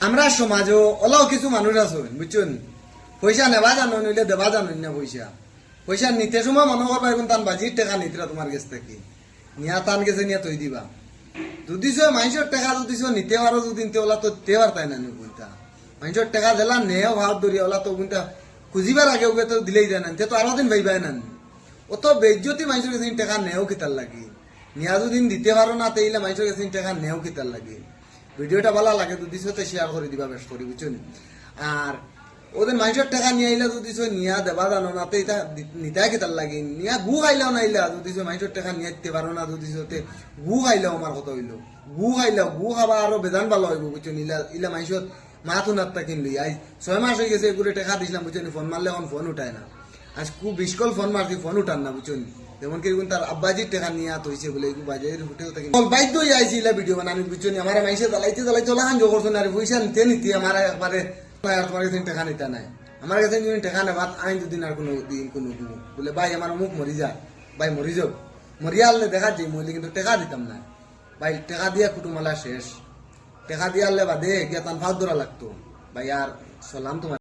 আমরা সমাজও ওলাও কিছু মানুষ আছে বুঝছেন পয়সা নেবা জানো নইলে দেবা জানো না পয়সা পয়সা নিতে সময় মনে করবা এখন তান বাজির টাকা নিতরা তোমার কাছ থেকে নিয়া তান গেছে নিয়ে তৈ দিবা যদি মানুষের টাকা যদি নিতে পারো যদি নিতে ওলা তো তে পারতাই না কোনটা মানুষের টাকা দিলা নেও ভাব ধরিয়া ওলা তো কোনটা খুঁজিবার আগে ওকে তো দিলেই যায় না তো আরো দিন ভাইবাই না অত বেজ্জতি মানুষের কাছে টাকা নেও কিতার লাগে নিয়া যদি দিতে পারো না তাইলে মানুষের কাছে টাকা নেও কিতার লাগে ভিডিওটা ভালো লাগে যদি শেয়ার করে দিবা বেশ করি বুঝছেন আর ওদের মানুষের টাকা নিয়ে আইলা যদি নিয়া দেবা জানো না তো এটা নিতাই খেতার লাগে নিয়া গু খাইলাও না আইলা যদি মানুষের টাকা নিয়ে দিতে পারো না যদি গু খাইলাও আমার কথা হইলো গু খাইলাও গু খাবা আরো বেজান ভালো হইব বুঝছেন ইলা ইলা মানুষের মাথুন আত্মা কিনলি আই 6 মাস হয়ে গেছে এগুলো টাকা দিছিলাম বুঝছেন ফোন মারলে এখন ফোন উঠায় না আজ খুব বিশকল ফোন মারছি ফোন উঠান না বুঝছেন যেমন কি তার আব্বাজির টাকা নিয়ে হয়েছে বলে বাজারের হোটেল থেকে বাধ্য হয়ে আইছি ইলা ভিডিও বানানি বুঝছেন আমার মাইসে জ্বালাইতে জ্বালাইতে ওলা হাঞ্জ করছেন আর পয়সা নিতে নিতে আমার একবারে তোমার কাছে টাকা নিতে নাই আমার কাছে যদি টাকা নেবা আইন দুদিন আর কোনো দিন কোনো বলে ভাই আমার মুখ মরি যা ভাই মরি যাও মরিয়া আনলে দেখা যাই মরলে কিন্তু টাকা দিতাম না ভাই টাকা দিয়া কুটুমালা শেষ টাকা দিয়ে আনলে বাদে গিয়া তান ভাত ধরা লাগতো ভাই আর সালাম তোমার